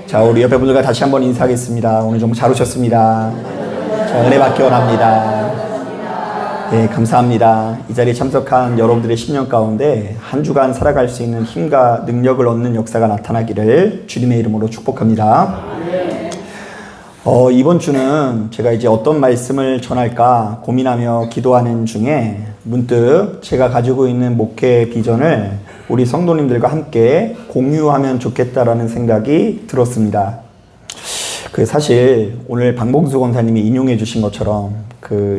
자, 우리 옆에 분들과 다시 한번 인사하겠습니다. 오늘 좀 잘 오셨습니다. 자, 은혜 받기 원합니다. 네, 감사합니다. 이 자리에 참석한 여러분들의 10년 가운데 한 주간 살아갈 수 있는 힘과 능력을 얻는 역사가 나타나기를 주님의 이름으로 축복합니다. 이번 주는 제가 이제 어떤 말씀을 전할까 고민하며 기도하는 중에 문득 제가 가지고 있는 목회 비전을 우리 성도님들과 함께 공유하면 좋겠다라는 생각이 들었습니다. 사실 오늘 박봉수 권사님이 인용해 주신 것처럼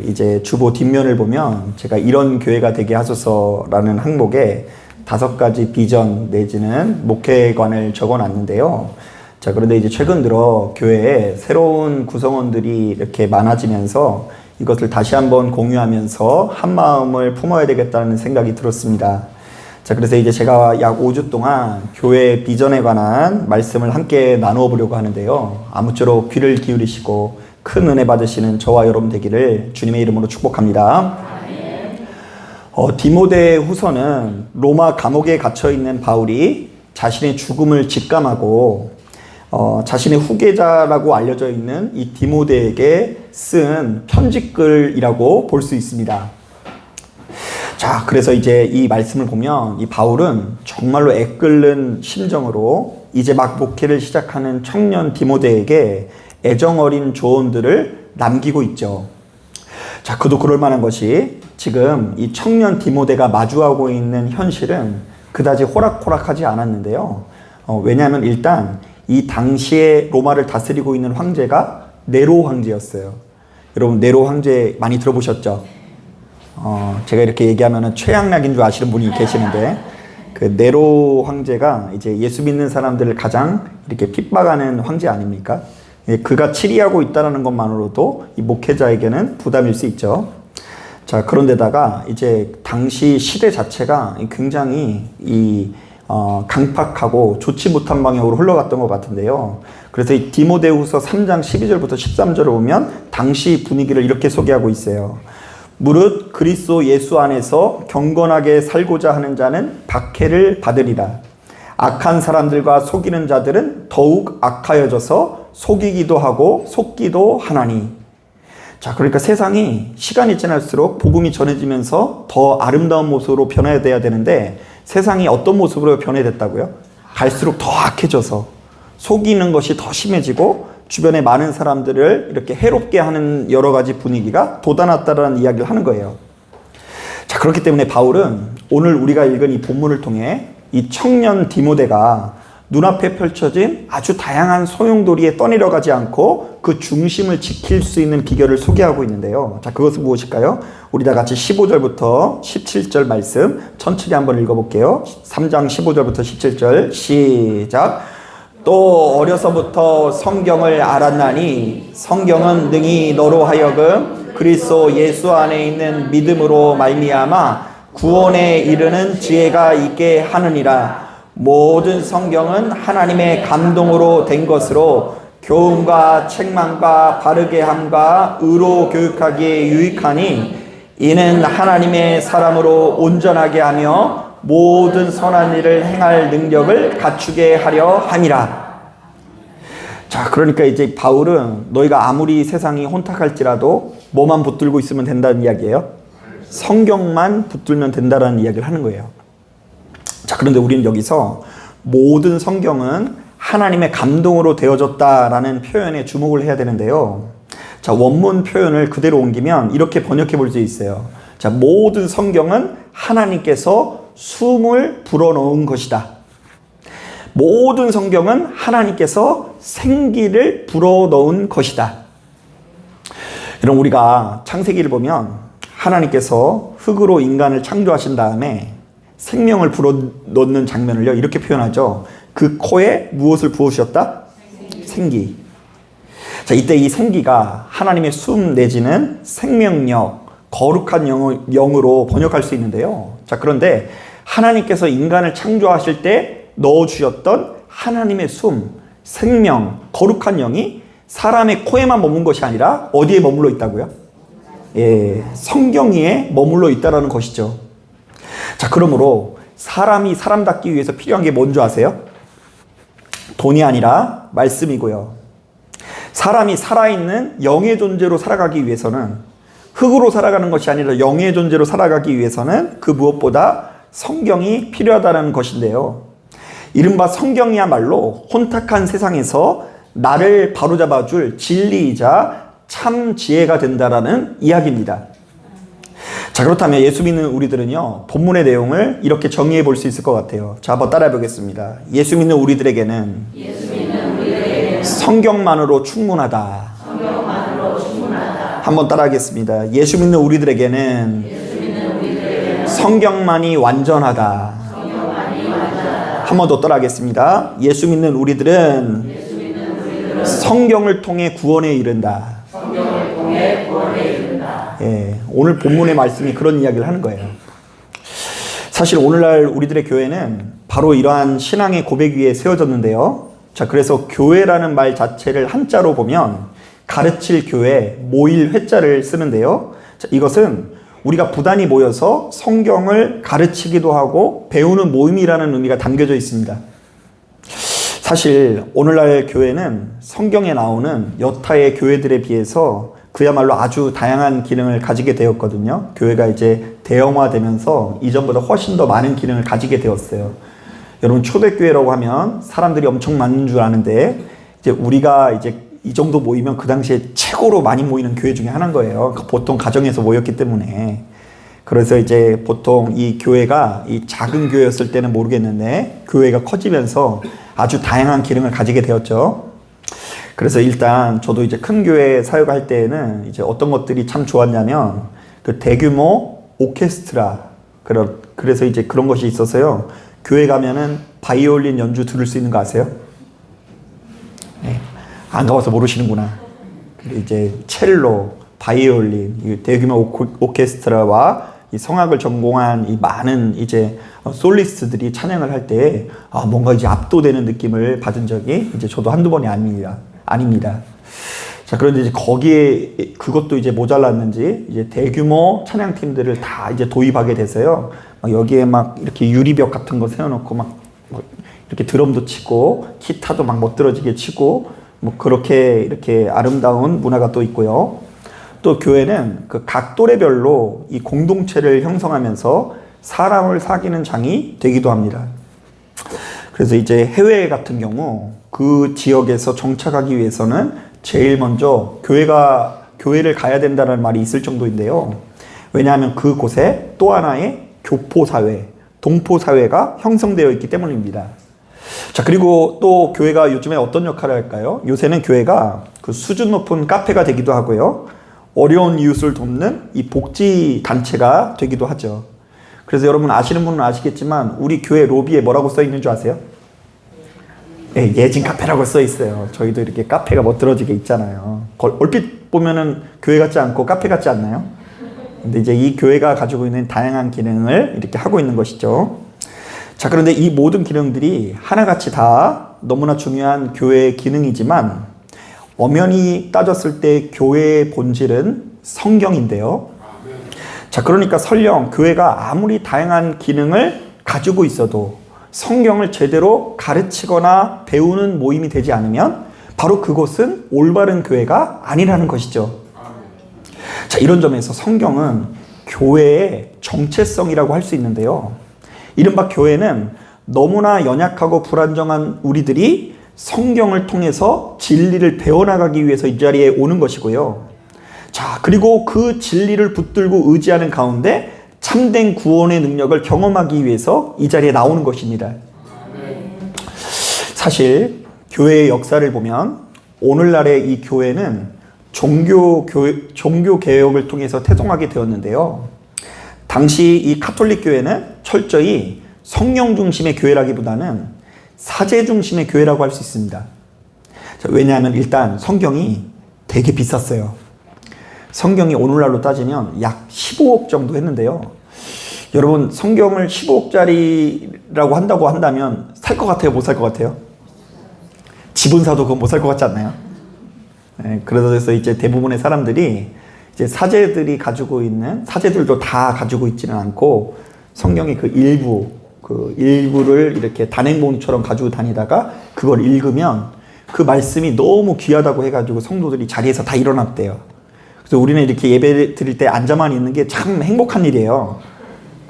이제 주보 뒷면을 보면 제가 이런 교회가 되게 하소서라는 항목에 5가지 비전 내지는 목회관을 적어 놨는데요. 자, 그런데 이제 최근 들어 교회에 새로운 구성원들이 이렇게 많아지면서 이것을 다시 한번 공유하면서 한 마음을 품어야 되겠다는 생각이 들었습니다. 자, 그래서 이제 제가 약 5주 동안 교회 비전에 관한 말씀을 함께 나누어 보려고 하는데요. 아무쪼록 귀를 기울이시고 큰 은혜 받으시는 저와 여러분 되기를 주님의 이름으로 축복합니다. 디모데 후서는 로마 감옥에 갇혀 있는 바울이 자신의 죽음을 직감하고 자신의 후계자라고 알려져 있는 이 디모데에게 쓴 편지글이라고 볼 수 있습니다. 자, 그래서 이제 이 말씀을 보면 이 바울은 정말로 애끓는 심정으로 이제 막 목회를 시작하는 청년 디모데에게 애정어린 조언들을 남기고 있죠. 자, 그도 그럴 만한 것이 지금 이 청년 디모데가 마주하고 있는 현실은 그다지 호락호락하지 않았는데요. 왜냐하면 일단 이 당시에 로마를 다스리고 있는 황제가 네로 황제였어요. 여러분, 네로 황제 많이 들어보셨죠? 제가 이렇게 얘기하면 최양락인 줄 아시는 분이 계시는데, 네로 황제가 이제 예수 믿는 사람들을 가장 이렇게 핍박하는 황제 아닙니까? 그가 치리하고 있다는 것만으로도 이 목회자에게는 부담일 수 있죠. 자, 그런데다가 이제 당시 시대 자체가 굉장히 강팍하고 좋지 못한 방향으로 흘러갔던 것 같은데요. 그래서 이 디모데후서 3장 12절부터 13절을 보면 당시 분위기를 이렇게 소개하고 있어요. 무릇 그리스도 예수 안에서 경건하게 살고자 하는 자는 박해를 받으리라. 악한 사람들과 속이는 자들은 더욱 악하여져서 속이기도 하고 속기도 하나니. 자, 그러니까 세상이 시간이 지날수록 복음이 전해지면서 더 아름다운 모습으로 변화돼야 되는데 세상이 어떤 모습으로 변해됐다고요? 갈수록 더 악해져서 속이는 것이 더 심해지고 주변에 많은 사람들을 이렇게 해롭게 하는 여러 가지 분위기가 돋아났다라는 이야기를 하는 거예요. 자, 그렇기 때문에 바울은 오늘 우리가 읽은 이 본문을 통해 이 청년 디모데가 눈앞에 펼쳐진 아주 다양한 소용돌이에 떠내려가지 않고 그 중심을 지킬 수 있는 비결을 소개하고 있는데요. 자, 그것은 무엇일까요? 우리 다 같이 15절부터 17절 말씀 천천히 한번 읽어볼게요. 3장 15절부터 17절 시작. 또 어려서부터 성경을 알았나니 성경은 능히 너로 하여금 그리스도 예수 안에 있는 믿음으로 말미암아 구원에 이르는 지혜가 있게 하느니라. 모든 성경은 하나님의 감동으로 된 것으로 교훈과 책망과 바르게 함과 의로 교육하기에 유익하니 이는 하나님의 사람으로 온전하게 하며 모든 선한 일을 행할 능력을 갖추게 하려 함이라. 자, 그러니까 이제 바울은 너희가 아무리 세상이 혼탁할지라도 뭐만 붙들고 있으면 된다는 이야기예요? 성경만 붙들면 된다는 이야기를 하는 거예요. 자, 그런데 우리는 여기서 모든 성경은 하나님의 감동으로 되어졌다라는 표현에 주목을 해야 되는데요. 자, 원문 표현을 그대로 옮기면 이렇게 번역해 볼 수 있어요. 자, 모든 성경은 하나님께서 숨을 불어넣은 것이다. 모든 성경은 하나님께서 생기를 불어넣은 것이다. 여러분, 우리가 창세기를 보면 하나님께서 흙으로 인간을 창조하신 다음에 생명을 불어넣는 장면을요, 이렇게 표현하죠. 그 코에 무엇을 부으셨다? 생기. 자, 이때 이 생기가 하나님의 숨 내지는 생명력, 거룩한 영으로 번역할 수 있는데요. 자, 그런데 하나님께서 인간을 창조하실 때 넣어주셨던 하나님의 숨, 생명, 거룩한 영이 사람의 코에만 머문 것이 아니라 어디에 머물러 있다고요? 예, 성경 위에 머물러 있다라는 것이죠. 자, 그러므로 사람이 사람답기 위해서 필요한 게 뭔지 아세요? 돈이 아니라 말씀이고요. 사람이 살아있는 영의 존재로 살아가기 위해서는, 흙으로 살아가는 것이 아니라 영의 존재로 살아가기 위해서는 그 무엇보다 성경이 필요하다는 것인데요. 이른바 성경이야말로 혼탁한 세상에서 나를 바로잡아 줄 진리이자 참 지혜가 된다라는 이야기입니다. 자, 그렇다면 예수 믿는 우리들은요, 본문의 내용을 이렇게 정의해 볼 수 있을 것 같아요. 자, 한번 따라해 보겠습니다. 예수 믿는 우리들에게는 성경만으로 충분하다. 한번 따라하겠습니다. 예수 믿는 우리들에게는 성경만이 완전하다. 한 번 더 따라하겠습니다. 예수 믿는 우리들은 성경을 통해 구원에 이른다. 예, 오늘 본문의 말씀이 그런 이야기를 하는 거예요. 사실 오늘날 우리들의 교회는 바로 이러한 신앙의 고백 위에 세워졌는데요. 자, 그래서 교회라는 말 자체를 한자로 보면 가르칠 교회, 모일 회자를 쓰는데요. 자, 이것은 우리가 부단히 모여서 성경을 가르치기도 하고 배우는 모임이라는 의미가 담겨져 있습니다. 사실 오늘날 교회는 성경에 나오는 여타의 교회들에 비해서 그야말로 아주 다양한 기능을 가지게 되었거든요. 교회가 이제 대형화되면서 이전보다 훨씬 더 많은 기능을 가지게 되었어요. 여러분, 초대교회라고 하면 사람들이 엄청 많은 줄 아는데, 이제 우리가 이제 이 정도 모이면 그 당시에 최고로 많이 모이는 교회 중에 하나인 거예요. 보통 가정에서 모였기 때문에. 그래서 이제 보통 이 교회가 이 작은 교회였을 때는 모르겠는데 교회가 커지면서 아주 다양한 기능을 가지게 되었죠. 그래서 일단 저도 이제 큰 교회 사역할 때에는 이제 어떤 것들이 참 좋았냐면 그 대규모 오케스트라, 그래서 이제 그런 것이 있어서요. 교회 가면은 바이올린 연주 들을 수 있는 거 아세요? 네. 안 가봐서 모르시는구나. 이제 첼로, 바이올린, 대규모 오케스트라와 이 성악을 전공한 이 많은 이제 솔리스트들이 찬양을 할 때 뭔가 이제 압도되는 느낌을 받은 적이 이제 저도 한두 번이 아닙니다. 자, 그런데 이제 거기에 그것도 이제 모자랐는지 이제 대규모 찬양팀들을 다 이제 도입하게 돼서요. 여기에 막 이렇게 유리벽 같은 거 세워놓고 막 이렇게 드럼도 치고 기타도 막 멋들어지게 치고 뭐 그렇게 이렇게 아름다운 문화가 또 있고요. 또 교회는 그 각 또래별로 이 공동체를 형성하면서 사람을 사귀는 장이 되기도 합니다. 그래서 이제 해외 같은 경우 그 지역에서 정착하기 위해서는 제일 먼저 교회를 가야 된다는 말이 있을 정도인데요. 왜냐하면 그곳에 또 하나의 교포사회, 동포사회가 형성되어 있기 때문입니다. 자, 그리고 또 교회가 요즘에 어떤 역할을 할까요? 요새는 교회가 그 수준 높은 카페가 되기도 하고요. 어려운 이웃을 돕는 이 복지 단체가 되기도 하죠. 그래서 여러분 아시는 분은 아시겠지만 우리 교회 로비에 뭐라고 써 있는 줄 아세요? 네, 예진 카페라고 써 있어요. 저희도 이렇게 카페가 멋들어지게 있잖아요. 얼핏 보면은 교회 같지 않고 카페 같지 않나요? 근데 이제 이 교회가 가지고 있는 다양한 기능을 이렇게 하고 있는 것이죠. 자, 그런데 이 모든 기능들이 하나같이 다 너무나 중요한 교회의 기능이지만 엄연히 따졌을 때 교회의 본질은 성경인데요. 자, 그러니까 설령 교회가 아무리 다양한 기능을 가지고 있어도 성경을 제대로 가르치거나 배우는 모임이 되지 않으면 바로 그곳은 올바른 교회가 아니라는 것이죠. 자, 이런 점에서 성경은 교회의 정체성이라고 할 수 있는데요. 이른바 교회는 너무나 연약하고 불안정한 우리들이 성경을 통해서 진리를 배워나가기 위해서 이 자리에 오는 것이고요. 자, 그리고 그 진리를 붙들고 의지하는 가운데 참된 구원의 능력을 경험하기 위해서 이 자리에 나오는 것입니다. 사실 교회의 역사를 보면 오늘날의 이 교회는 종교 개혁을 통해서 태동하게 되었는데요. 당시 이 카톨릭 교회는 철저히 성령 중심의 교회라기보다는 사제 중심의 교회라고 할 수 있습니다. 자, 왜냐하면 일단 성경이 되게 비쌌어요. 성경이 오늘날로 따지면 약 15억 정도 했는데요. 여러분, 성경을 15억짜리라고 한다고 한다면 살 것 같아요? 못 살 것 같아요? 집은 사도 그건 못 살 것 같지 않나요? 네, 그래서 이제 대부분의 사람들이 이제 사제들도 다 가지고 있지는 않고 성경의 그 일부 그 일부를 이렇게 단행본처럼 가지고 다니다가 그걸 읽으면 그 말씀이 너무 귀하다고 해가지고 성도들이 자리에서 다 일어났대요. 그래서 우리는 이렇게 예배 드릴 때 앉아만 있는 게 참 행복한 일이에요.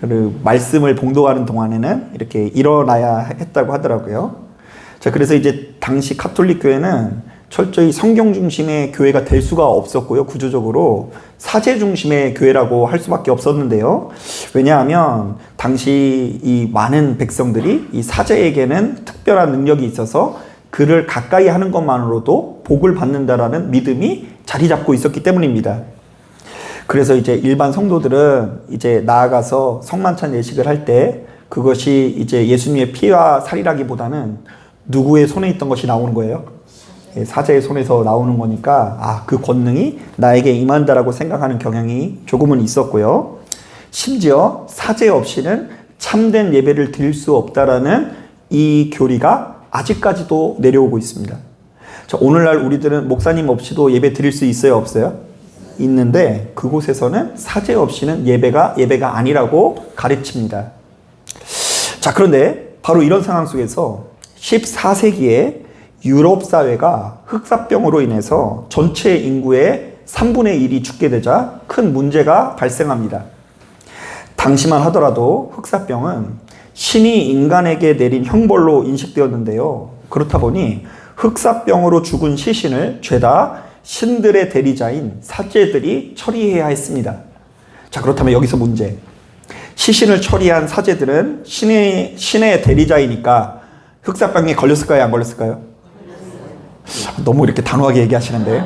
그 말씀을 봉독하는 동안에는 이렇게 일어나야 했다고 하더라고요. 자, 그래서 이제 당시 카톨릭 교회는 철저히 성경 중심의 교회가 될 수가 없었고요. 구조적으로 사제 중심의 교회라고 할 수밖에 없었는데요. 왜냐하면 당시 이 많은 백성들이 이 사제에게는 특별한 능력이 있어서 그를 가까이 하는 것만으로도 복을 받는다라는 믿음이 자리 잡고 있었기 때문입니다. 그래서 이제 일반 성도들은 이제 나아가서 성만찬 예식을 할 때 그것이 이제 예수님의 피와 살이라기보다는 누구의 손에 있던 것이 나오는 거예요? 사제의 손에서 나오는 거니까 그 권능이 나에게 임한다라고 생각하는 경향이 조금은 있었고요. 심지어 사제 없이는 참된 예배를 드릴 수 없다라는 이 교리가 아직까지도 내려오고 있습니다. 자, 오늘날 우리들은 목사님 없이도 예배 드릴 수 있어요, 없어요? 있는데 그곳에서는 사제 없이는 예배가 아니라고 가르칩니다. 자, 그런데 바로 이런 상황 속에서 14세기에 유럽 사회가 흑사병으로 인해서 전체 인구의 3분의 1이 죽게 되자 큰 문제가 발생합니다. 당시만 하더라도 흑사병은 신이 인간에게 내린 형벌로 인식되었는데요. 그렇다 보니 흑사병으로 죽은 시신을 죄다 신들의 대리자인 사제들이 처리해야 했습니다. 자, 그렇다면 여기서 문제. 시신을 처리한 사제들은 신의 대리자이니까 흑사병에 걸렸을까요? 안 걸렸을까요? 너무 이렇게 단호하게 얘기하시는데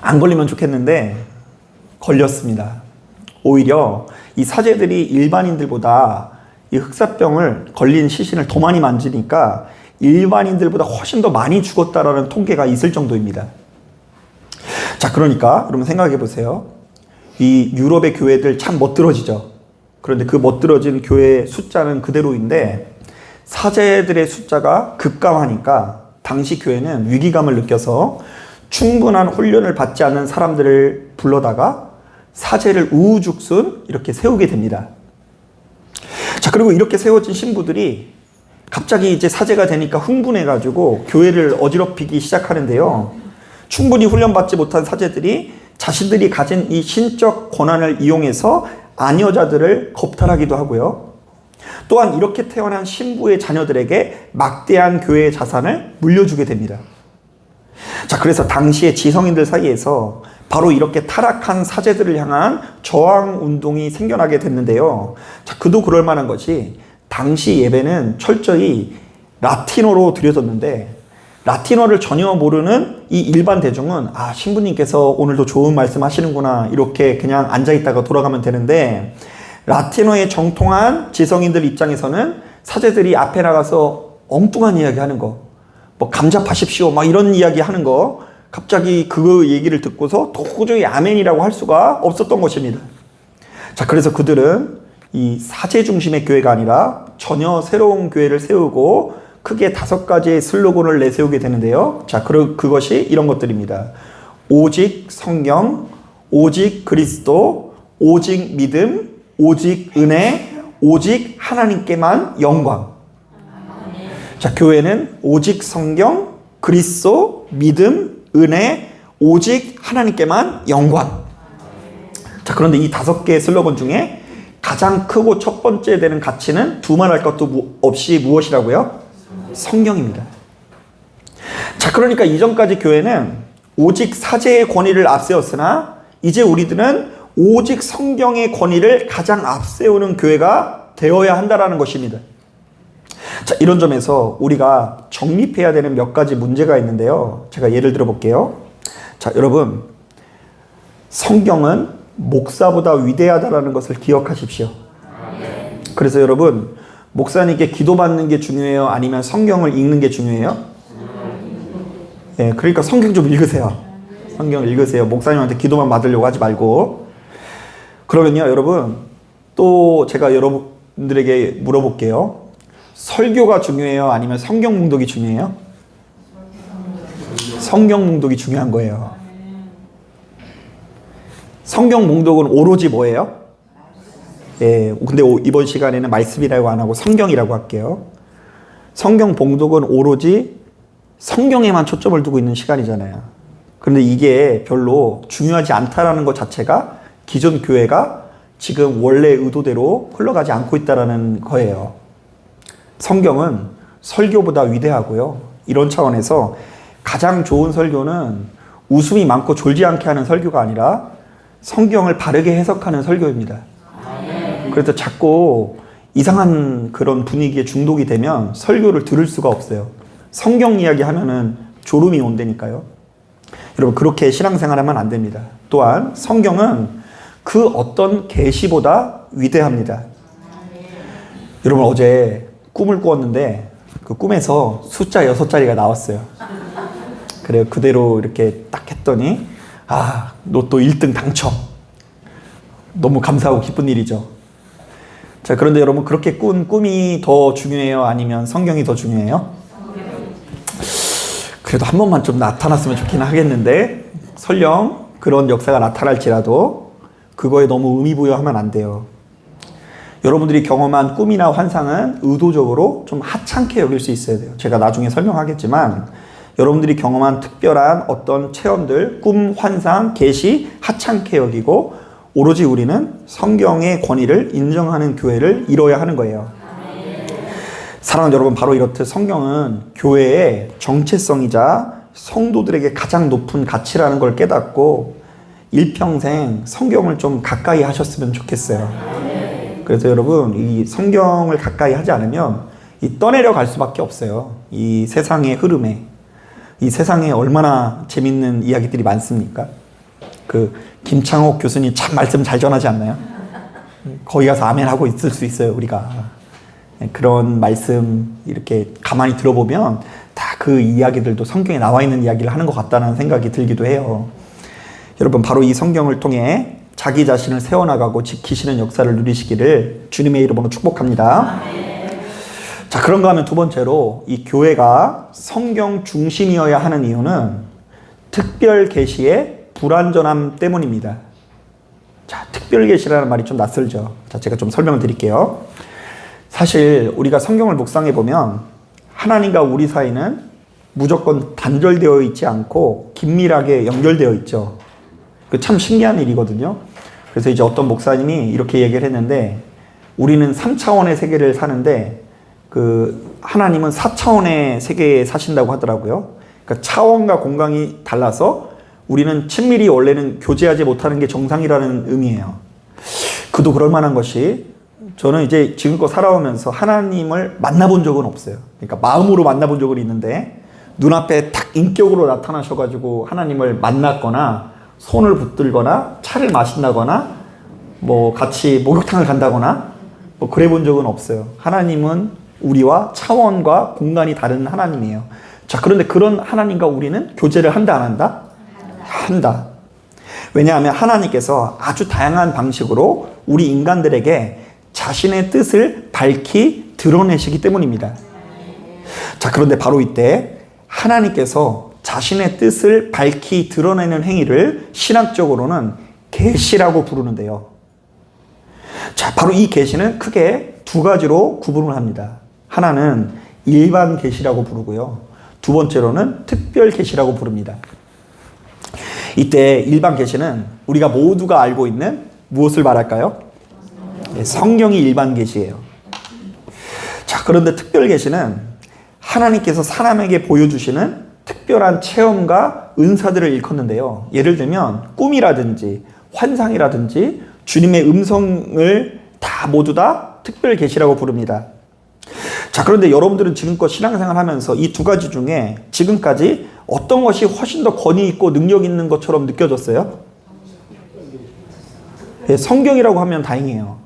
안 걸리면 좋겠는데 걸렸습니다. 오히려 이 사제들이 일반인들보다 이 흑사병을 걸린 시신을 더 많이 만지니까 일반인들보다 훨씬 더 많이 죽었다라는 통계가 있을 정도입니다. 자, 그러니까 여러분 생각해 보세요. 이 유럽의 교회들 참 멋들어지죠. 그런데 그 멋들어진 교회 숫자는 그대로인데 사제들의 숫자가 급감하니까 당시 교회는 위기감을 느껴서 충분한 훈련을 받지 않은 사람들을 불러다가 사제를 우후죽순 이렇게 세우게 됩니다. 자, 그리고 이렇게 세워진 신부들이 갑자기 이제 사제가 되니까 흥분해가지고 교회를 어지럽히기 시작하는데요. 충분히 훈련받지 못한 사제들이 자신들이 가진 이 신적 권한을 이용해서 아녀자들을 겁탈하기도 하고요. 또한 이렇게 태어난 신부의 자녀들에게 막대한 교회의 자산을 물려주게 됩니다. 자, 그래서 당시의 지성인들 사이에서 바로 이렇게 타락한 사제들을 향한 저항 운동이 생겨나게 됐는데요. 자, 그도 그럴 만한 것이 당시 예배는 철저히 라틴어로 드려졌는데 라틴어를 전혀 모르는 이 일반 대중은 신부님께서 오늘도 좋은 말씀 하시는구나 이렇게 그냥 앉아있다가 돌아가면 되는데 라틴어에 정통한 지성인들 입장에서는 사제들이 앞에 나가서 엉뚱한 이야기 하는 거, 뭐 감잡하십시오 막 이런 이야기 하는 거 갑자기 그 얘기를 듣고서 도저히 아멘이라고 할 수가 없었던 것입니다. 자, 그래서 그들은 이 사제 중심의 교회가 아니라 전혀 새로운 교회를 세우고 크게 5가지의 슬로건을 내세우게 되는데요. 자, 그것이 이런 것들입니다. 오직 성경, 오직 그리스도, 오직 믿음, 오직 은혜, 오직 하나님께만 영광. 자, 교회는 오직 성경, 그리스도, 믿음, 은혜, 오직 하나님께만 영광. 자, 그런데 이 5개의 슬로건 중에 가장 크고 첫 번째 되는 가치는 두말할 것도 없이 무엇이라고요? 성경입니다. 자, 그러니까 이전까지 교회는 오직 사제의 권위를 앞세웠으나 이제 우리들은 오직 성경의 권위를 가장 앞세우는 교회가 되어야 한다는 것입니다. 자, 이런 점에서 우리가 정립해야 되는 몇 가지 문제가 있는데요. 제가 예를 들어 볼게요. 자, 여러분, 성경은 목사보다 위대하다라는 것을 기억하십시오. 그래서 여러분, 목사님께 기도받는 게 중요해요? 아니면 성경을 읽는 게 중요해요? 그러니까 성경 좀 읽으세요. 성경 읽으세요. 목사님한테 기도만 받으려고 하지 말고. 그러면요, 여러분, 또 제가 여러분들에게 물어볼게요. 설교가 중요해요? 아니면 성경 몽독이 중요해요? 성경 몽독이 중요한 거예요. 성경 몽독은 오로지 뭐예요? 예, 근데 이번 시간에는 말씀이라고 안 하고 성경이라고 할게요. 성경 봉독은 오로지 성경에만 초점을 두고 있는 시간이잖아요. 그런데 이게 별로 중요하지 않다라는 것 자체가 기존 교회가 지금 원래 의도대로 흘러가지 않고 있다는 거예요. 성경은 설교보다 위대하고요. 이런 차원에서 가장 좋은 설교는 웃음이 많고 졸지 않게 하는 설교가 아니라 성경을 바르게 해석하는 설교입니다. 그래서 자꾸 이상한 그런 분위기에 중독이 되면 설교를 들을 수가 없어요. 성경 이야기 하면은 졸음이 온다니까요. 여러분, 그렇게 신앙생활하면 안 됩니다. 또한 성경은 그 어떤 계시보다 위대합니다. 여러분, 어제 꿈을 꾸었는데 그 꿈에서 숫자 6자리가 나왔어요. 그래요. 그대로 이렇게 딱 했더니 너 또 1등 당첨. 너무 감사하고 기쁜 일이죠. 자, 그런데 여러분, 그렇게 꾼 꿈이 더 중요해요? 아니면 성경이 더 중요해요? 그래도 한 번만 좀 나타났으면 좋긴 하겠는데, 설령 그런 역사가 나타날지라도 그거에 너무 의미 부여하면 안 돼요. 여러분들이 경험한 꿈이나 환상은 의도적으로 좀 하찮게 여길 수 있어야 돼요. 제가 나중에 설명하겠지만 여러분들이 경험한 특별한 어떤 체험들, 꿈, 환상, 계시 하찮게 여기고 오로지 우리는 성경의 권위를 인정하는 교회를 이뤄야 하는 거예요. 사랑하는 여러분, 바로 이렇듯 성경은 교회의 정체성이자 성도들에게 가장 높은 가치라는 걸 깨닫고 일평생 성경을 좀 가까이 하셨으면 좋겠어요. 그래서 여러분, 이 성경을 가까이 하지 않으면 떠내려 갈 수밖에 없어요. 이 세상의 흐름에. 이 세상에 얼마나 재밌는 이야기들이 많습니까? 그 김창옥 교수님 참 말씀 잘 전하지 않나요? 거기 가서 아멘 하고 있을 수 있어요, 우리가. 그런 말씀 이렇게 가만히 들어보면 다 그 이야기들도 성경에 나와 있는 이야기를 하는 것 같다는 생각이 들기도 해요. 여러분, 바로 이 성경을 통해 자기 자신을 세워나가고 지키시는 역사를 누리시기를 주님의 이름으로 축복합니다. 자, 그런가 하면 두 번째로 이 교회가 성경 중심이어야 하는 이유는 특별 계시의 불완전함 때문입니다. 자, 특별 계시라는 말이 좀 낯설죠. 자, 제가 좀 설명을 드릴게요. 사실 우리가 성경을 묵상해 보면 하나님과 우리 사이는 무조건 단절되어 있지 않고 긴밀하게 연결되어 있죠. 그 참 신기한 일이거든요. 그래서 이제 어떤 목사님이 이렇게 얘기를 했는데, 우리는 3차원의 세계를 사는데 그 하나님은 4차원의 세계에 사신다고 하더라고요. 그러니까 차원과 공간이 달라서 우리는 친밀히 원래는 교제하지 못하는 게 정상이라는 의미예요. 그도 그럴 만한 것이, 저는 이제 지금껏 살아오면서 하나님을 만나본 적은 없어요. 그러니까 마음으로 만나본 적은 있는데 눈앞에 딱 인격으로 나타나셔가지고 하나님을 만났거나 손을 붙들거나 차를 마신다거나 뭐 같이 목욕탕을 간다거나 뭐 그래 본 적은 없어요. 하나님은 우리와 차원과 공간이 다른 하나님이에요. 자, 그런데 그런 하나님과 우리는 교제를 한다, 안 한다? 한다. 왜냐하면 하나님께서 아주 다양한 방식으로 우리 인간들에게 자신의 뜻을 밝히 드러내시기 때문입니다. 자, 그런데 바로 이때 하나님께서 자신의 뜻을 밝히 드러내는 행위를 신학적으로는 계시라고 부르는데요. 자, 바로 이 계시는 크게 두 가지로 구분을 합니다. 하나는 일반 계시라고 부르고요. 두 번째로는 특별 계시라고 부릅니다. 이때 일반 계시는 우리가 모두가 알고 있는 무엇을 말할까요? 성경이 일반 계시예요. 자, 그런데 특별 계시는 하나님께서 사람에게 보여주시는 특별한 체험과 은사들을 일컫는데요. 예를 들면 꿈이라든지 환상이라든지 주님의 음성을 다 모두 다 특별 계시라고 부릅니다. 자, 그런데 여러분들은 지금껏 신앙생활 하면서 이 두 가지 중에 지금까지 어떤 것이 훨씬 더 권위 있고 능력 있는 것처럼 느껴졌어요? 네, 성경이라고 하면 다행이에요.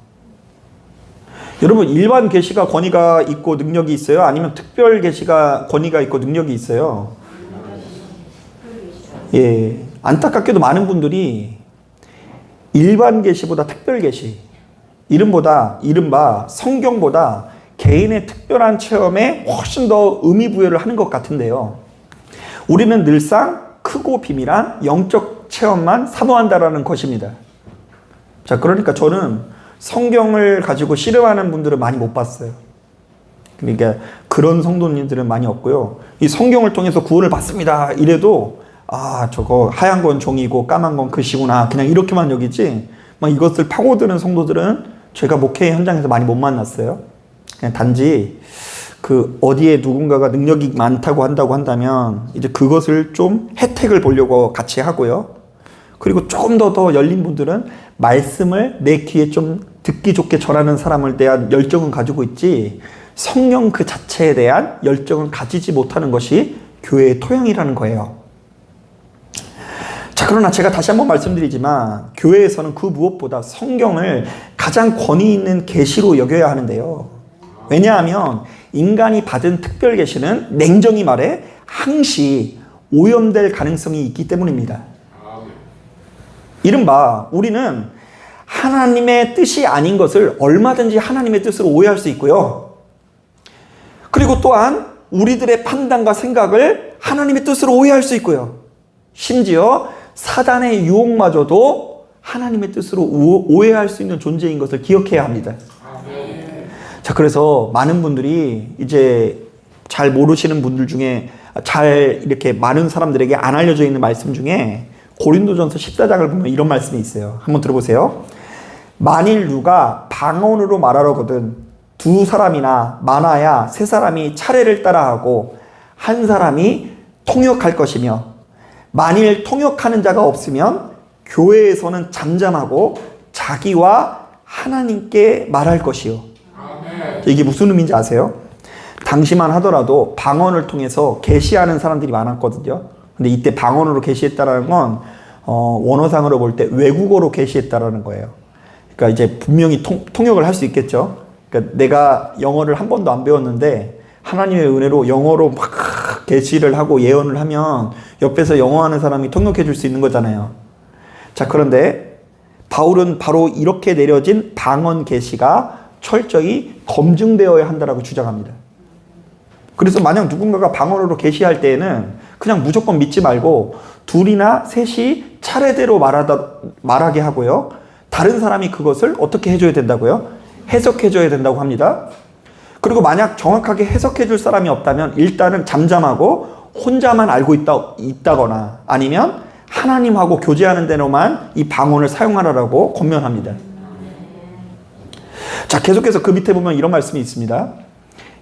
여러분, 일반 계시가 권위가 있고 능력이 있어요? 아니면 특별 계시가 권위가 있고 능력이 있어요? 예, 안타깝게도 많은 분들이 일반 계시보다 특별 계시, 이른바 성경보다 개인의 특별한 체험에 훨씬 더 의미 부여를 하는 것 같은데요. 우리는 늘상 크고 비밀한 영적 체험만 사모한다라는 것입니다. 자, 그러니까 저는 성경을 가지고 씨름하는 분들은 많이 못 봤어요. 그러니까 그런 성도님들은 많이 없고요. 이 성경을 통해서 구원을 받습니다. 이래도 저거 하얀 건 종이고 까만 건 글씨구나. 그냥 이렇게만 여기지. 막 이것을 파고드는 성도들은 제가 목회 현장에서 많이 못 만났어요. 그냥 단지 그 어디에 누군가가 능력이 많다고 한다고 한다면 이제 그것을 좀 혜택을 보려고 같이 하고요. 그리고 조금 더 열린 분들은 말씀을 내 귀에 좀 듣기 좋게 전하는 사람을 대한 열정은 가지고 있지 성령 그 자체에 대한 열정을 가지지 못하는 것이 교회의 토양이라는 거예요. 자, 그러나 제가 다시 한번 말씀드리지만 교회에서는 그 무엇보다 성경을 가장 권위 있는 계시로 여겨야 하는데요. 왜냐하면 인간이 받은 특별 계시는 냉정히 말해 항시 오염될 가능성이 있기 때문입니다. 이른바 우리는 하나님의 뜻이 아닌 것을 얼마든지 하나님의 뜻으로 오해할 수 있고요. 그리고 또한 우리들의 판단과 생각을 하나님의 뜻으로 오해할 수 있고요. 심지어 사단의 유혹마저도 하나님의 뜻으로 오해할 수 있는 존재인 것을 기억해야 합니다. 자, 그래서 많은 분들이 이제 잘 모르시는 분들 중에 잘 이렇게 많은 사람들에게 안 알려져 있는 말씀 중에 고린도전서 14장을 보면 이런 말씀이 있어요. 한번 들어보세요. 만일 누가 방언으로 말하려거든 두 사람이나 많아야 세 사람이 차례를 따라하고 한 사람이 통역할 것이며 만일 통역하는 자가 없으면 교회에서는 잠잠하고 자기와 하나님께 말할 것이요. 이게 무슨 의미인지 아세요? 당시만 하더라도 방언을 통해서 계시하는 사람들이 많았거든요. 근데 이때 방언으로 계시했다라는 건 원어상으로 볼 때 외국어로 계시했다라는 거예요. 그러니까 이제 분명히 통역을 할 수 있겠죠. 그러니까 내가 영어를 한 번도 안 배웠는데 하나님의 은혜로 영어로 막 계시를 하고 예언을 하면 옆에서 영어하는 사람이 통역해 줄 수 있는 거잖아요. 자, 그런데 바울은 바로 이렇게 내려진 방언 계시가 철저히 검증되어야 한다라고 주장합니다. 그래서 만약 누군가가 방언으로 계시할 때에는 그냥 무조건 믿지 말고 둘이나 셋이 차례대로 말하게 하고요. 다른 사람이 그것을 어떻게 해줘야 된다고요? 해석해줘야 된다고 합니다. 그리고 만약 정확하게 해석해줄 사람이 없다면 일단은 잠잠하고 혼자만 알고 있다거나 아니면 하나님하고 교제하는 대로만 이 방언을 사용하라고 권면합니다. 자, 계속해서 그 밑에 보면 이런 말씀이 있습니다.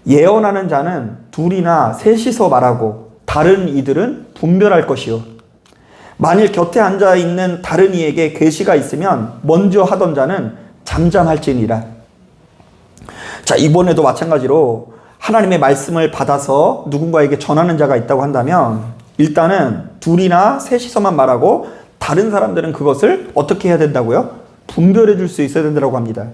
예언하는 자는 둘이나 셋이서 말하고 다른 이들은 분별할 것이요. 만일 곁에 앉아있는 다른 이에게 계시가 있으면 먼저 하던 자는 잠잠할지니라. 자, 이번에도 마찬가지로 하나님의 말씀을 받아서 누군가에게 전하는 자가 있다고 한다면 일단은 둘이나 셋이서만 말하고 다른 사람들은 그것을 어떻게 해야 된다고요? 분별해 줄 수 있어야 된다고 합니다.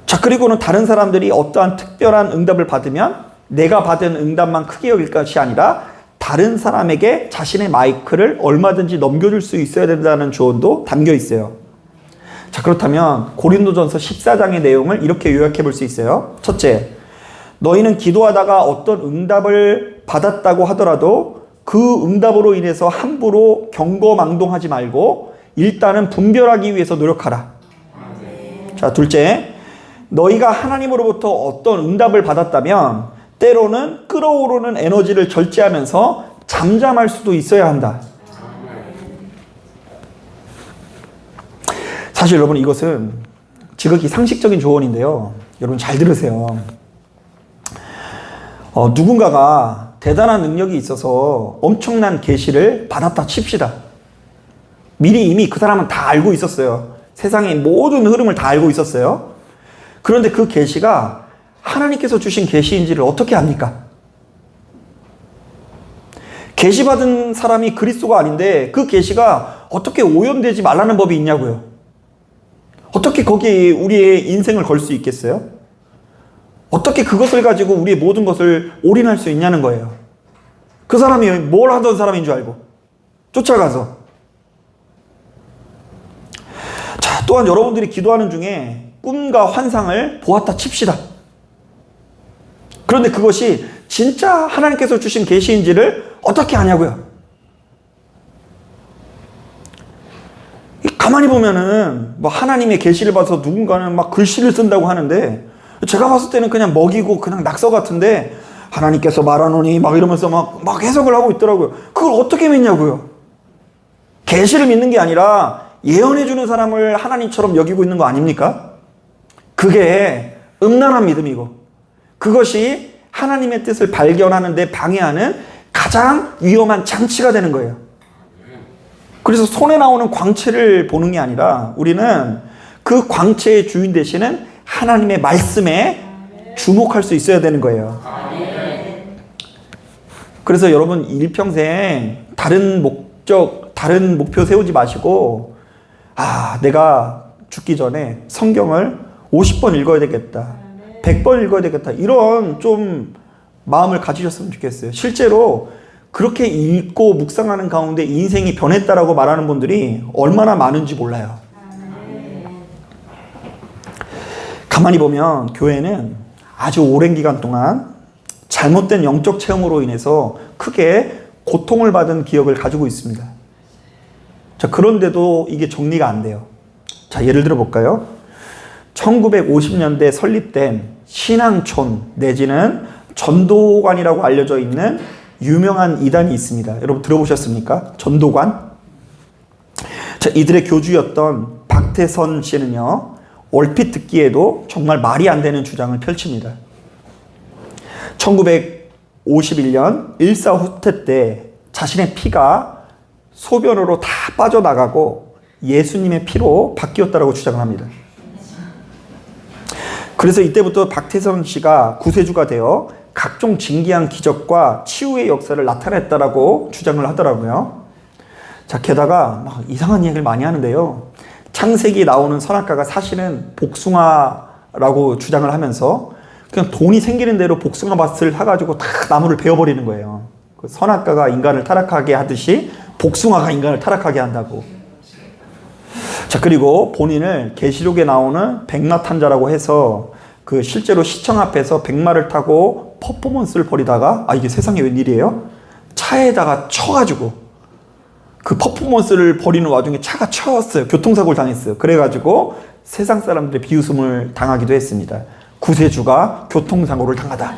자, 그리고는 다른 사람들이 어떠한 특별한 응답을 받으면 내가 받은 응답만 크게 여길 것이 아니라 다른 사람에게 자신의 마이크를 얼마든지 넘겨줄 수 있어야 된다는 조언도 담겨 있어요. 자, 그렇다면 고린도전서 14장의 내용을 이렇게 요약해 볼 수 있어요. 첫째, 너희는 기도하다가 어떤 응답을 받았다고 하더라도 그 응답으로 인해서 함부로 경거망동하지 말고 일단은 분별하기 위해서 노력하라. 자, 둘째, 너희가 하나님으로부터 어떤 응답을 받았다면 때로는 끓어오르는 에너지를 절제하면서 잠잠할 수도 있어야 한다. 사실 여러분 이것은 지극히 상식적인 조언인데요. 여러분 잘 들으세요. 누군가가 대단한 능력이 있어서 엄청난 계시를 받았다 칩시다. 미리 이미 그 사람은 다 알고 있었어요. 세상의 모든 흐름을 다 알고 있었어요. 그런데 그 계시가 하나님께서 주신 계시인지를 어떻게 압니까? 계시받은 사람이 그리스도가 아닌데 그 계시가 어떻게 오염되지 말라는 법이 있냐고요. 어떻게 거기에 우리의 인생을 걸 수 있겠어요? 어떻게 그것을 가지고 우리의 모든 것을 올인할 수 있냐는 거예요. 그 사람이 뭘 하던 사람인 줄 알고 쫓아가서. 자, 또한 여러분들이 기도하는 중에 꿈과 환상을 보았다 칩시다. 그런데 그것이 진짜 하나님께서 주신 계시인지를 어떻게 아냐고요. 가만히 보면은 뭐 하나님의 계시를 봐서 누군가는 막 글씨를 쓴다고 하는데 제가 봤을 때는 그냥 먹이고 그냥 낙서 같은데 하나님께서 말하노니 막 이러면서 막 해석을 하고 있더라고요. 그걸 어떻게 믿냐고요. 계시를 믿는 게 아니라 예언해주는 사람을 하나님처럼 여기고 있는 거 아닙니까? 그게 음란한 믿음이고 그것이 하나님의 뜻을 발견하는 데 방해하는 가장 위험한 장치가 되는 거예요. 그래서 손에 나오는 광채를 보는 게 아니라 우리는 그 광채의 주인 되시는 하나님의 말씀에 주목할 수 있어야 되는 거예요. 그래서 여러분 일평생 다른 목표 세우지 마시고 내가 죽기 전에 성경을 50번 읽어야 되겠다. 100번 읽어야 되겠다. 이런 좀 마음을 가지셨으면 좋겠어요. 실제로 그렇게 읽고 묵상하는 가운데 인생이 변했다라고 말하는 분들이 얼마나 많은지 몰라요. 가만히 보면 교회는 아주 오랜 기간 동안 잘못된 영적 체험으로 인해서 크게 고통을 받은 기억을 가지고 있습니다. 자, 그런데도 이게 정리가 안 돼요. 자, 예를 들어 볼까요? 1950년대 설립된 신앙촌 내지는 전도관이라고 알려져 있는 유명한 이단이 있습니다. 여러분 들어보셨습니까? 전도관? 자, 이들의 교주였던 박태선 씨는요, 얼핏 듣기에도 정말 말이 안 되는 주장을 펼칩니다. 1951년 일사후퇴 때 자신의 피가 소변으로 다 빠져나가고 예수님의 피로 바뀌었다고 주장을 합니다. 그래서 이때부터 박태선 씨가 구세주가 되어 각종 진기한 기적과 치유의 역사를 나타냈다라고 주장을 하더라고요. 자, 게다가 막 이상한 얘기를 많이 하는데요. 창세기에 나오는 선악과가 사실은 복숭아라고 주장을 하면서 그냥 돈이 생기는 대로 복숭아 밭을 사가지고 다 나무를 베어버리는 거예요. 그 선악과가 인간을 타락하게 하듯이 복숭아가 인간을 타락하게 한다고. 자, 그리고 본인을 계시록에 나오는 백마탄자라고 해서 그 실제로 시청 앞에서 백마를 타고 퍼포먼스를 벌이다가 이게 세상에 웬일이에요? 차에다가 쳐가지고 그 퍼포먼스를 벌이는 와중에 차가 쳐왔어요. 교통사고를 당했어요. 그래가지고 세상 사람들의 비웃음을 당하기도 했습니다. 구세주가 교통사고를 당하다.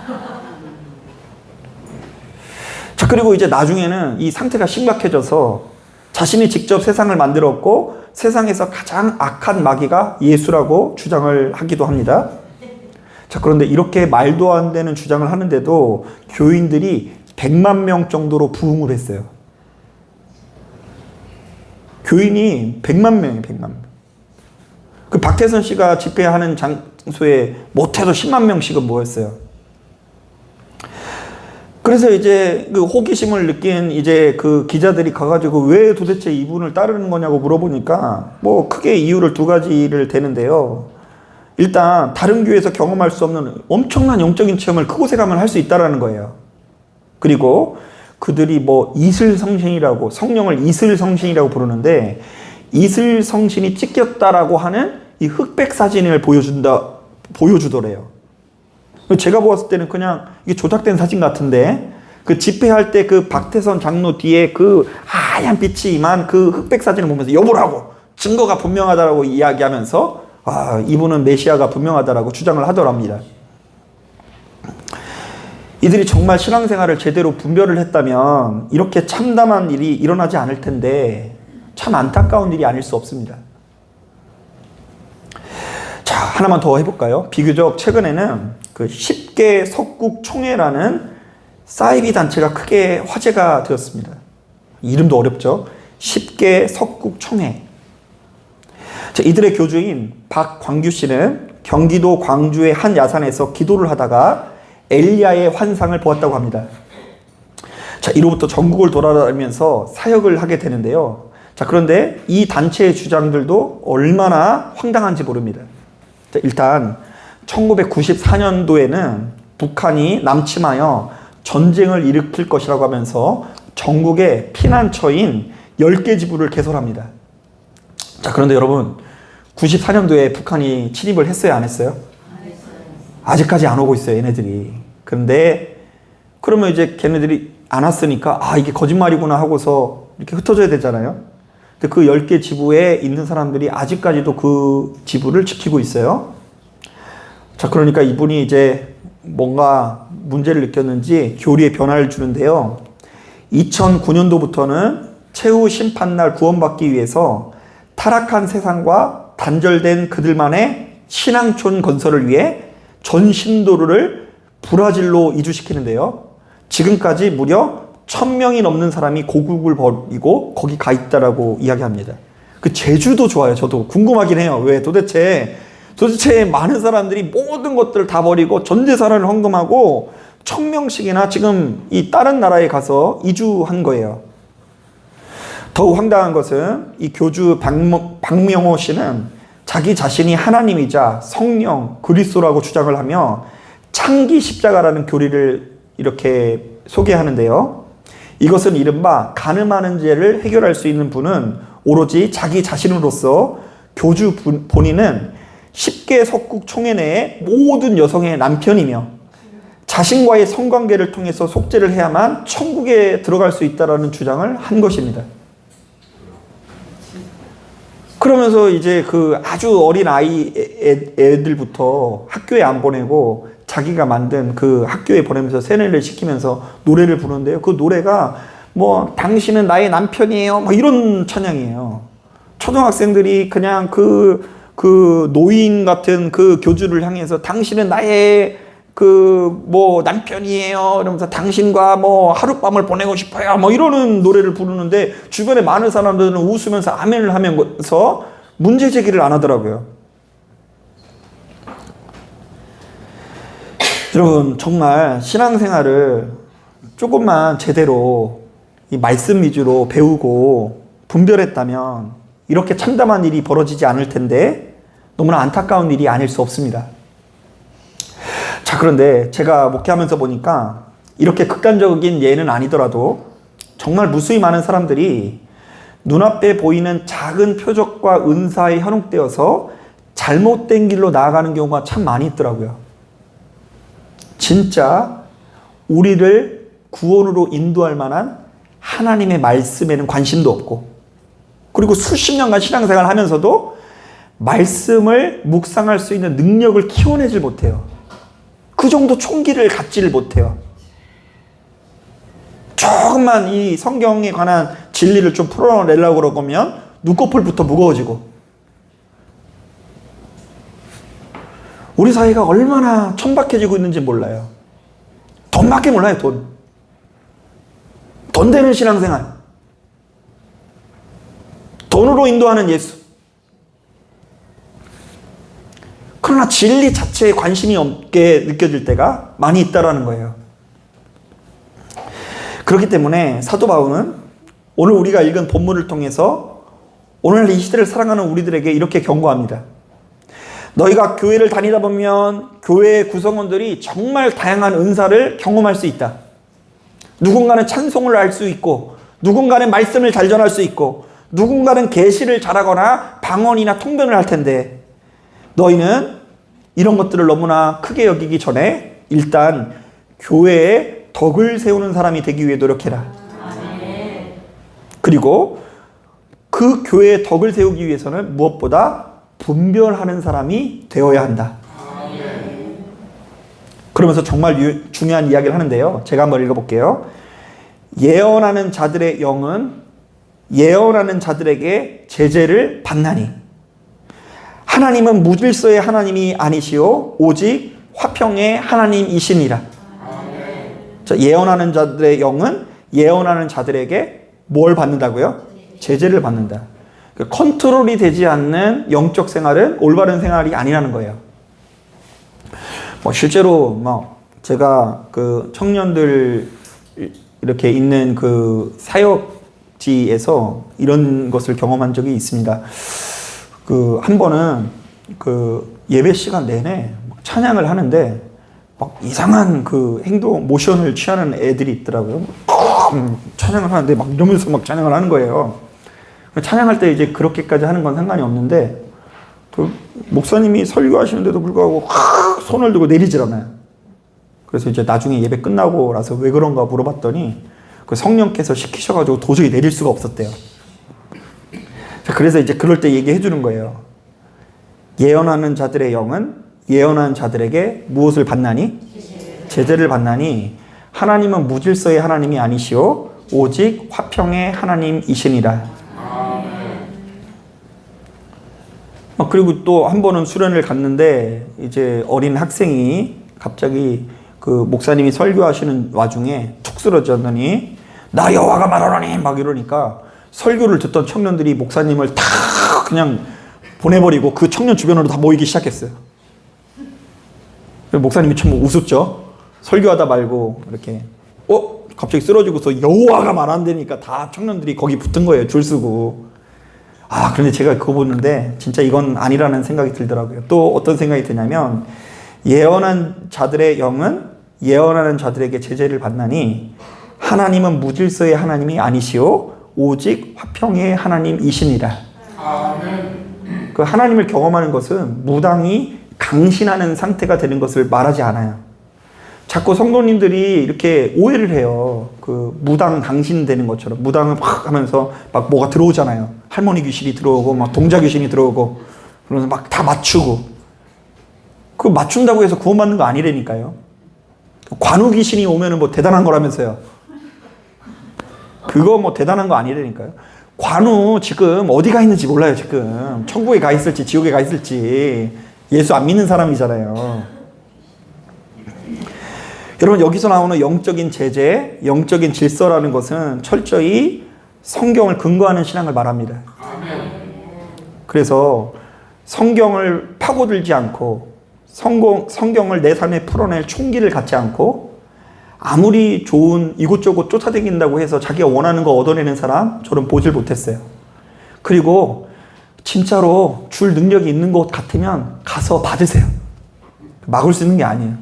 자, 그리고 이제 나중에는 이 상태가 심각해져서 자신이 직접 세상을 만들었고 세상에서 가장 악한 마귀가 예수라고 주장을 하기도 합니다. 자, 그런데 이렇게 말도 안 되는 주장을 하는데도 교인들이 100만 명 정도로 부흥을 했어요. 교인이 100만 명이에요, 100만 명. 그 박태선 씨가 집회하는 장소에 못해도 10만 명씩은 모였어요. 그래서 이제 그 호기심을 느낀 이제 그 기자들이 가가지고 왜 도대체 이분을 따르는 거냐고 물어보니까 뭐 크게 이유를 두 가지를 대는데요. 일단 다른 교회에서 경험할 수 없는 엄청난 영적인 체험을 그곳에 가면 할 수 있다라는 거예요. 그리고 그들이 뭐 이슬성신이라고, 성령을 이슬성신이라고 부르는데 이슬성신이 찍혔다라고 하는 이 흑백 사진을 보여주더래요. 제가 보았을 때는 그냥 이게 조작된 사진 같은데 그 집회할 때 그 박태선 장로 뒤에 그 하얀 빛이 임한 그 흑백 사진을 보면서 여보라고 증거가 분명하다라고 이야기하면서 이분은 메시아가 분명하다라고 주장을 하더랍니다. 이들이 정말 신앙생활을 제대로 분별을 했다면 이렇게 참담한 일이 일어나지 않을 텐데 참 안타까운 일이 아닐 수 없습니다. 자, 하나만 더 해볼까요? 비교적 최근에는 그 10개 석국총회라는 사이비 단체가 크게 화제가 되었습니다. 이름도 어렵죠? 10개 석국총회. 자, 이들의 교주인 박광규 씨는 경기도 광주의 한 야산에서 기도를 하다가 엘리야의 환상을 보았다고 합니다. 자, 이로부터 전국을 돌아다니면서 사역을 하게 되는데요. 자, 그런데 이 단체의 주장들도 얼마나 황당한지 모릅니다. 자, 일단 1994년도에는 북한이 남침하여 전쟁을 일으킬 것이라고 하면서 전국에 피난처인 10개 지부를 개설합니다. 자, 그런데 여러분 94년도에 북한이 침입을 했어요, 안 했어요? 아직까지 안 오고 있어요, 얘네들이. 그런데 그러면 이제 걔네들이 안 왔으니까 이게 거짓말이구나 하고서 이렇게 흩어져야 되잖아요. 근데 그 10개 지부에 있는 사람들이 아직까지도 그 지부를 지키고 있어요. 자, 그러니까 이분이 이제 뭔가 문제를 느꼈는지 교리에 변화를 주는데요. 2009년도부터는 최후 심판날 구원받기 위해서 타락한 세상과 단절된 그들만의 신앙촌 건설을 위해 전 신도를 브라질로 이주시키는데요. 지금까지 무려 1000명이 넘는 사람이 고국을 버리고 거기 가 있다라고 이야기합니다. 그 제주도 좋아요. 저도 궁금하긴 해요. 왜 도대체 많은 사람들이 모든 것들을 다 버리고 전 재산을 헌금하고 1000명씩이나 지금 이 다른 나라에 가서 이주한 거예요. 더욱 황당한 것은 이 교주 박명호 씨는 자기 자신이 하나님이자 성령, 그리스도라고 주장을 하며 창기 십자가라는 교리를 이렇게 소개하는데요. 이것은 이른바 간음하는 죄를 해결할 수 있는 분은 오로지 자기 자신으로서 교주 본인은 10개 석국 총회 내의 모든 여성의 남편이며 자신과의 성관계를 통해서 속죄를 해야만 천국에 들어갈 수 있다는 주장을 한 것입니다. 그러면서 이제 그 아주 어린 애들부터 학교에 안 보내고 자기가 만든 그 학교에 보내면서 세뇌를 시키면서 노래를 부르는데요. 그 노래가 뭐 당신은 나의 남편이에요. 뭐 이런 찬양이에요. 초등학생들이 그냥 그 노인 같은 그 교주를 향해서 당신은 나의 뭐 남편이에요. 이러면서 당신과 뭐 하룻밤을 보내고 싶어요. 뭐 이러는 노래를 부르는데 주변에 많은 사람들은 웃으면서 아멘을 하면서 문제 제기를 안 하더라고요. 여러분, 정말 신앙생활을 조금만 제대로 이 말씀 위주로 배우고 분별했다면 이렇게 참담한 일이 벌어지지 않을 텐데 너무나 안타까운 일이 아닐 수 없습니다. 자, 그런데 제가 목회하면서 보니까 이렇게 극단적인 예는 아니더라도 정말 무수히 많은 사람들이 눈앞에 보이는 작은 표적과 은사에 현혹되어서 잘못된 길로 나아가는 경우가 참 많이 있더라고요. 진짜 우리를 구원으로 인도할 만한 하나님의 말씀에는 관심도 없고, 그리고 수십 년간 신앙생활을 하면서도 말씀을 묵상할 수 있는 능력을 키워내질 못해요. 그 정도 총기를 갖지를 못해요. 조금만 이 성경에 관한 진리를 좀 풀어내려고 그러면 눈꺼풀부터 무거워지고, 우리 사회가 얼마나 천박해지고 있는지 몰라요. 돈밖에 몰라요. 돈 되는 신앙생활, 돈으로 인도하는 예수. 그러나 진리 자체에 관심이 없게 느껴질 때가 많이 있다라는 거예요. 그렇기 때문에 사도 바울은 오늘 우리가 읽은 본문을 통해서 오늘 이 시대를 살아가는 우리들에게 이렇게 경고합니다. 너희가 교회를 다니다 보면 교회의 구성원들이 정말 다양한 은사를 경험할 수 있다. 누군가는 찬송을 할 수 있고, 누군가는 말씀을 잘 전할 수 있고, 누군가는 계시를 잘하거나 방언이나 통변을 할 텐데, 너희는 이런 것들을 너무나 크게 여기기 전에 일단 교회에 덕을 세우는 사람이 되기 위해 노력해라. 그리고 그 교회에 덕을 세우기 위해서는 무엇보다 분별하는 사람이 되어야 한다. 그러면서 정말 중요한 이야기를 하는데요. 제가 한번 읽어볼게요. 예언하는 자들의 영은 예언하는 자들에게 제재를 받나니 하나님은 무질서의 하나님이 아니시오 오직 화평의 하나님이시니라. 자, 예언하는 자들의 영은 예언하는 자들에게 뭘 받는다고요? 제재를 받는다. 컨트롤이 되지 않는 영적 생활은 올바른 생활이 아니라는 거예요. 실제로 제가 그 청년들 이렇게 있는 그 사역지에서 이런 것을 경험한 적이 있습니다. 한 번은 예배 시간 내내 찬양을 하는데 이상한 행동, 모션을 취하는 애들이 있더라고요. 찬양을 하는데 이러면서 찬양을 하는 거예요. 찬양할 때 이제 그렇게까지 하는 건 상관이 없는데, 목사님이 설교하시는데도 불구하고 손을 들고 내리질 않아요. 그래서 이제 나중에 예배 끝나고 나서 왜 그런가 물어봤더니 그 성령께서 시키셔가지고 도저히 내릴 수가 없었대요. 그래서 이제 그럴 때 얘기해 주는 거예요. 예언하는 자들의 영은 예언하는 자들에게 무엇을 받나니? 제재를 받나니 하나님은 무질서의 하나님이 아니시오 오직 화평의 하나님이시니라. 그리고 또 한 번은 수련을 갔는데 이제 어린 학생이 갑자기 그 목사님이 설교하시는 와중에 툭 쓰러졌더니 나 여호와가 말하노니 막 이러니까 설교를 듣던 청년들이 목사님을 다 그냥 보내버리고 그 청년 주변으로 다 모이기 시작했어요. 목사님이 참 웃었죠. 설교하다 말고 이렇게 갑자기 쓰러지고서 여호와가 말한다니까 다 청년들이 거기 붙은 거예요. 줄 서고. 그런데 제가 그거 보는데 진짜 이건 아니라는 생각이 들더라고요. 또 어떤 생각이 드냐면 예언한 자들의 영은 예언하는 자들에게 제재를 받나니 하나님은 무질서의 하나님이 아니시오 오직 화평의 하나님이시니라. 그 하나님을 경험하는 것은 무당이 강신하는 상태가 되는 것을 말하지 않아요. 자꾸 성도님들이 이렇게 오해를 해요. 그 무당 강신되는 것처럼 무당을 막 하면서 막 뭐가 들어오잖아요. 할머니 귀신이 들어오고 막 동자 귀신이 들어오고 그러면서 막 다 맞추고 그 맞춘다고 해서 구원받는 거 아니라니까요. 관우 귀신이 오면은 뭐 대단한 거라면서요. 그거 뭐 대단한 거 아니라니까요. 관우 지금 어디가 있는지 몰라요. 지금 천국에 가 있을지 지옥에 가 있을지 예수 안 믿는 사람이잖아요. 여러분 여기서 나오는 영적인 제재, 영적인 질서라는 것은 철저히 성경을 근거하는 신앙을 말합니다. 그래서 성경을 파고들지 않고 성경을 내 삶에 풀어낼 총기를 갖지 않고 아무리 좋은 이곳저곳 쫓아다닌다고 해서 자기가 원하는 거 얻어내는 사람 저는 보질 못했어요. 그리고 진짜로 줄 능력이 있는 것 같으면 가서 받으세요. 막을 수 있는 게 아니에요.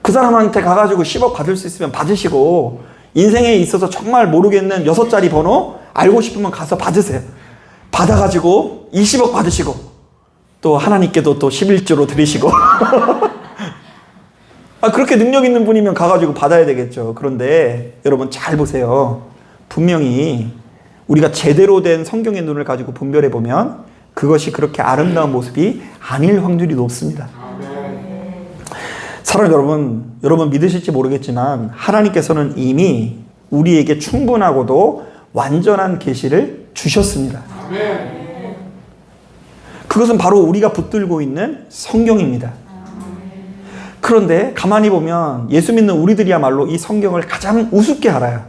그 사람한테 가가지고 10억 받을 수 있으면 받으시고 인생에 있어서 정말 모르겠는 6자리 번호 알고 싶으면 가서 받으세요. 받아가지고 20억 받으시고 또 하나님께도 또 11조로 드리시고 그렇게 능력 있는 분이면 가가지고 받아야 되겠죠. 그런데 여러분 잘 보세요. 분명히 우리가 제대로 된 성경의 눈을 가지고 분별해 보면 그것이 그렇게 아름다운 모습이 아닐 확률이 높습니다. 사랑하는 여러분 믿으실지 모르겠지만 하나님께서는 이미 우리에게 충분하고도 완전한 계시를 주셨습니다. 그것은 바로 우리가 붙들고 있는 성경입니다. 그런데 가만히 보면 예수 믿는 우리들이야말로 이 성경을 가장 우습게 알아요.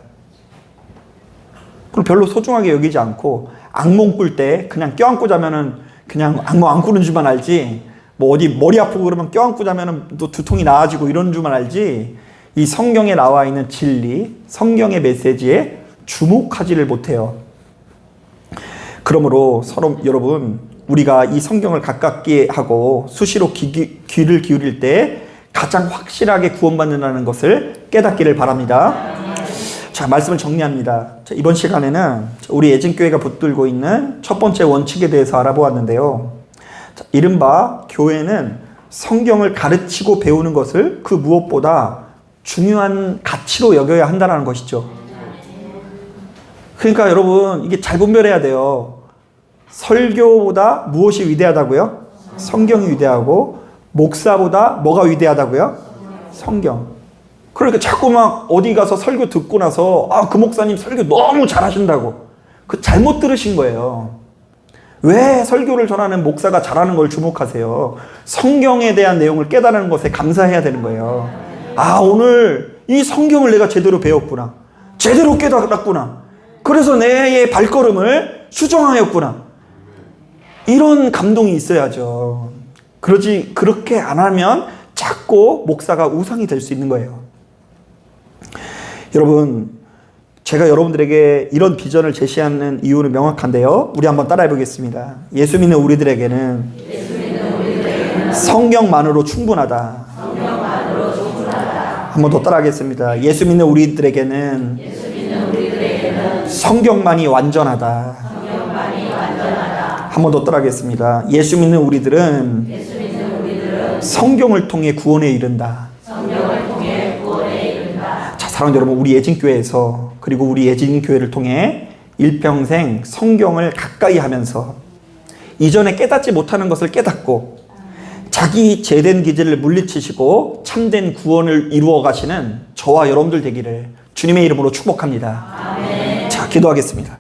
그럼 별로 소중하게 여기지 않고 악몽 꿀 때 그냥 껴안고 자면은 그냥 악몽 안 꾸는 줄만 알지 뭐 어디 머리 아프고 그러면 껴안고 자면은 또 두통이 나아지고 이런 줄만 알지 이 성경에 나와 있는 진리, 성경의 메시지에 주목하지를 못해요. 그러므로 여러분 우리가 이 성경을 가깝게 하고 수시로 귀를 기울일 때 가장 확실하게 구원받는다는 것을 깨닫기를 바랍니다. 자, 말씀을 정리합니다. 자, 이번 시간에는 우리 예진교회가 붙들고 있는 첫 번째 원칙에 대해서 알아보았는데요. 자, 이른바 교회는 성경을 가르치고 배우는 것을 그 무엇보다 중요한 가치로 여겨야 한다는 것이죠. 그러니까 여러분 이게 잘 분별해야 돼요. 설교보다 무엇이 위대하다고요? 성경이 위대하고 목사보다 뭐가 위대하다고요? 성경. 그러니까 자꾸 막 어디 가서 설교 듣고 나서 그 목사님 설교 너무 잘하신다고 그 잘못 들으신 거예요. 왜 설교를 전하는 목사가 잘하는 걸 주목하세요? 성경에 대한 내용을 깨달은 것에 감사해야 되는 거예요. 오늘 이 성경을 내가 제대로 배웠구나. 제대로 깨달았구나. 그래서 내 발걸음을 수정하였구나. 이런 감동이 있어야죠. 그렇게 안 하면 자꾸 목사가 우상이 될 수 있는 거예요. 여러분, 제가 여러분들에게 이런 비전을 제시하는 이유는 명확한데요. 우리 한번 따라해 보겠습니다. 예수 믿는 우리들에게는 성경만으로 충분하다. 한 번 더 따라하겠습니다. 예수 믿는 우리들에게는 성경만이 완전하다. 한 번 더 따라하겠습니다. 예수 믿는 우리들은 성경을 통해 구원에 이른다. 자, 사랑하는 여러분, 우리 예진교회에서 그리고 우리 예진교회를 통해 일평생 성경을 가까이 하면서 이전에 깨닫지 못하는 것을 깨닫고 자기 죄된 기질을 물리치시고 참된 구원을 이루어 가시는 저와 여러분들 되기를 주님의 이름으로 축복합니다. 아멘. 자, 기도하겠습니다.